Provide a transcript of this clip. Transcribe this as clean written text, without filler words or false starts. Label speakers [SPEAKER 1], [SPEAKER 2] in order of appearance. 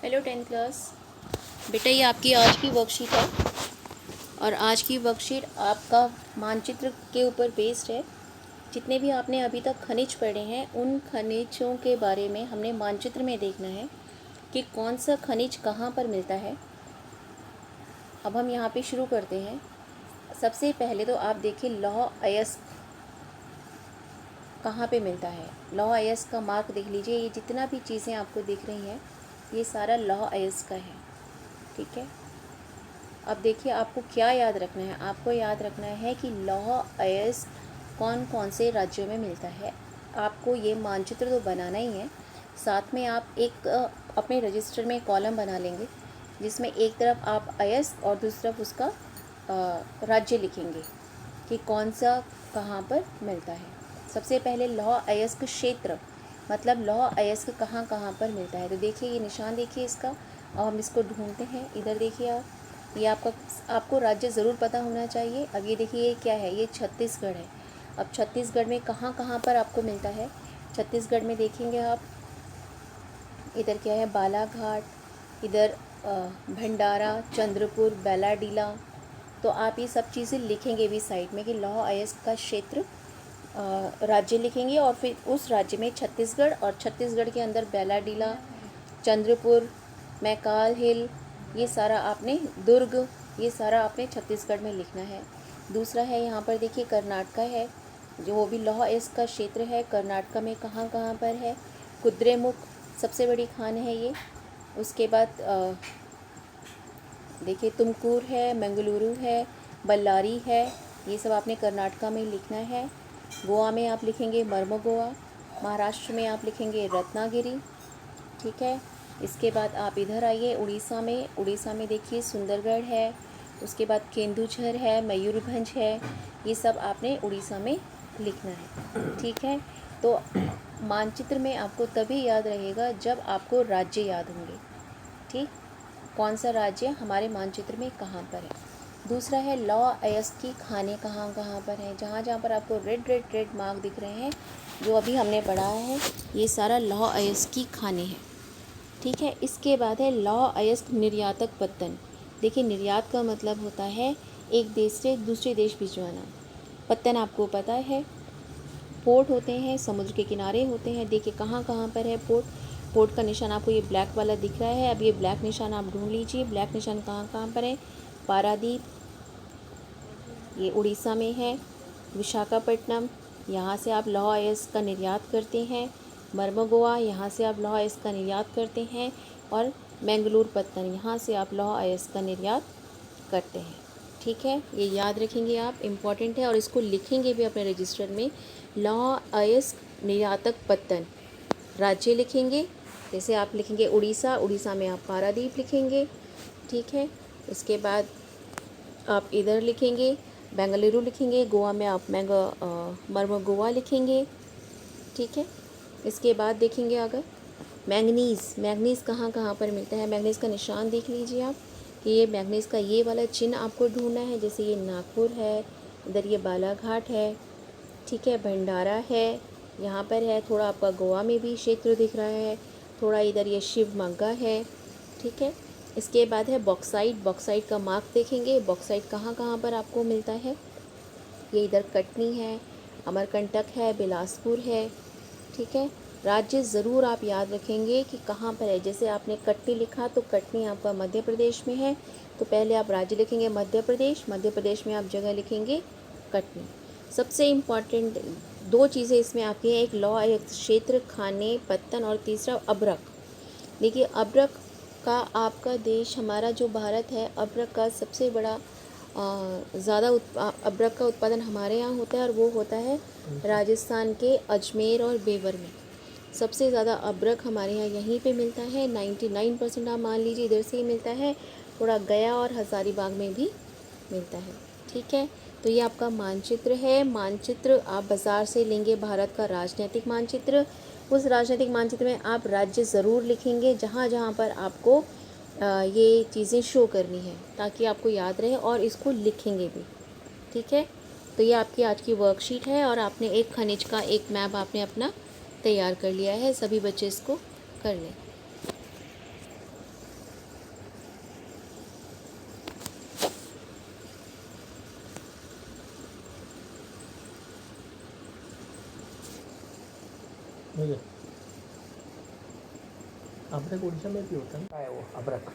[SPEAKER 1] Hello 10th class. बेटा ये आपकी आज की वर्कशीट है और आज की वर्कशीट आपका मानचित्र के ऊपर बेस्ड है। जितने भी आपने अभी तक खनिज पढ़े हैं उन खनिजों के बारे में हमने मानचित्र में देखना है कि कौन सा खनिज कहाँ पर मिलता है। अब हम यहाँ पे शुरू करते हैं। सबसे पहले तो आप देखिए लौह अयस्क कहाँ पे मिलता है। लौह अयस्क का मार्क देख लीजिए। ये जितना भी चीज़ें आपको दिख रही हैं ये सारा लौह अयस्क का है। ठीक है, अब देखिए आपको क्या याद रखना है। आपको याद रखना है कि लौह अयस्क कौन कौन से राज्यों में मिलता है। आपको ये मानचित्र तो बनाना ही है, साथ में आप एक अपने रजिस्टर में कॉलम बना लेंगे जिसमें एक तरफ आप अयस्क और दूसरी तरफ उसका राज्य लिखेंगे कि कौन सा कहाँ पर मिलता है। सबसे पहले लौह अयस्क क्षेत्र, मतलब लौह अयस्क कहाँ कहाँ पर मिलता है। तो देखिए ये निशान देखिए इसका, अब हम इसको ढूंढते हैं। इधर देखिए आप, ये आपको राज्य ज़रूर पता होना चाहिए। अब ये देखिए ये क्या है, ये छत्तीसगढ़ है। अब छत्तीसगढ़ में कहाँ कहाँ पर आपको मिलता है। छत्तीसगढ़ में देखेंगे आप, इधर क्या है, बालाघाट, इधर भंडारा, चंद्रपुर, बैलाडीला। तो आप ये सब चीज़ें लिखेंगे भी साइड में कि लौह अयस्क का क्षेत्र राज्य लिखेंगे और फिर उस राज्य में छत्तीसगढ़ और छत्तीसगढ़ के अंदर बैलाडीला, चंद्रपुर, मैकाल हिल, ये सारा आपने दुर्ग, ये सारा आपने छत्तीसगढ़ में लिखना है। दूसरा है यहाँ पर देखिए कर्नाटका है, जो वो भी लौह अयस्क का क्षेत्र है। कर्नाटका में कहाँ कहाँ पर है, कुद्रेमुख सबसे बड़ी खान है ये। उसके बाद देखिए तुमकूर है, मंगलुरु है, बल्लारी है, ये सब आपने कर्नाटका में लिखना है। गोवा में आप लिखेंगे मर्मगोवा, महाराष्ट्र में आप लिखेंगे रत्नागिरी। ठीक है, इसके बाद आप इधर आइए उड़ीसा में देखिए सुंदरगढ़ है, उसके बाद केंदुझर है, मयूरभंज है, ये सब आपने उड़ीसा में लिखना है। ठीक है, तो मानचित्र में आपको तभी याद रहेगा जब आपको राज्य याद होंगे। ठीक, कौन सा राज्य हमारे मानचित्र में कहाँ पर है। दूसरा है लौह अयस्क की खानें कहाँ कहाँ पर हैं। जहाँ जहाँ पर आपको रेड रेड रेड मार्क दिख रहे हैं जो अभी हमने पढ़ा है, ये सारा लौह अयस्क की खानें हैं। ठीक है, इसके बाद है लौह अयस्क निर्यातक पत्तन। देखिए निर्यात का मतलब होता है एक देश से दूसरे देश भिजवाना। पत्तन आपको पता है पोर्ट होते हैं, समुद्र के किनारे होते हैं। देखिए कहाँ कहाँ पर है पोर्ट। पोर्ट का निशान आपको ये ब्लैक वाला दिख रहा है। अब ये ब्लैक निशान आप ढूंढ लीजिए, ब्लैक निशान कहाँ कहाँ पर है। पारादीप, ये उड़ीसा में है। विशाखापट्टनम, यहाँ से आप लौह अयस्क का निर्यात करते हैं। मर्मगोवा, यहाँ से आप लौह अयस्क का निर्यात करते हैं। और मैंगलोर पत्तन, यहाँ से आप लौह अयस्क का निर्यात करते हैं। ठीक है, ये याद रखेंगे आप, इम्पॉर्टेंट है और इसको लिखेंगे भी अपने रजिस्टर में। लौह अयस्क निर्यातक पत्तन राज्य लिखेंगे, जैसे आप लिखेंगे उड़ीसा, उड़ीसा में आप पारादीप लिखेंगे। ठीक है, इसके बाद आप इधर लिखेंगे बेंगलुरु लिखेंगे, गोवा में आप मर्मगोवा लिखेंगे। ठीक है, इसके बाद देखेंगे अगर मैंगनीज़ कहाँ कहाँ पर मिलता है। मैंगनीज़ का निशान देख लीजिए आप कि ये मैंगनीज़ का ये वाला चिन्ह आपको ढूंढना है। जैसे ये नागपुर है, इधर ये बालाघाट है, ठीक है, भंडारा है, यहाँ पर है। थोड़ा आपका गोवा में भी क्षेत्र दिख रहा है, थोड़ा इधर ये शिवमोगा है। ठीक है, इसके बाद है बॉक्साइट का मार्क देखेंगे। बॉक्साइट कहाँ कहाँ पर आपको मिलता है, ये इधर कटनी है, अमरकंटक है, बिलासपुर है। ठीक है, राज्य ज़रूर आप याद रखेंगे कि कहाँ पर है। जैसे आपने कटनी लिखा तो कटनी आपका मध्य प्रदेश में है, तो पहले आप राज्य लिखेंगे मध्य प्रदेश में आप जगह लिखेंगे कटनी। सबसे इम्पॉर्टेंट दो चीज़ें इसमें आपकी हैं, एक लौह अयस्क क्षेत्र, खाने, पत्तन, और तीसरा अब्रक। देखिए अब्रक का आपका देश, हमारा जो भारत है, अब्रक का सबसे बड़ा ज़्यादा अब्रक का उत्पादन हमारे यहाँ होता है और वो होता है राजस्थान के अजमेर और बेवर में। सबसे ज़्यादा अब्रक हमारे यहाँ यहीं पे मिलता है। 99% आप मान लीजिए इधर से ही मिलता है। थोड़ा गया और हज़ारीबाग में भी मिलता है। ठीक है, तो ये आपका मानचित्र है। मानचित्र आप बाज़ार से लेंगे, भारत का राजनीतिक मानचित्र। उस राजनीतिक मानचित्र में आप राज्य ज़रूर लिखेंगे जहाँ जहाँ पर आपको ये चीज़ें शो करनी है, ताकि आपको याद रहे, और इसको लिखेंगे भी। ठीक है, तो ये आपकी आज की वर्कशीट है और आपने एक खनिज का एक मैप आपने अपना तैयार कर लिया है। सभी बच्चे इसको कर लें।
[SPEAKER 2] मुझे अब्रक उड़ीसा में भी होता है ना, क्या है वो अब्रक?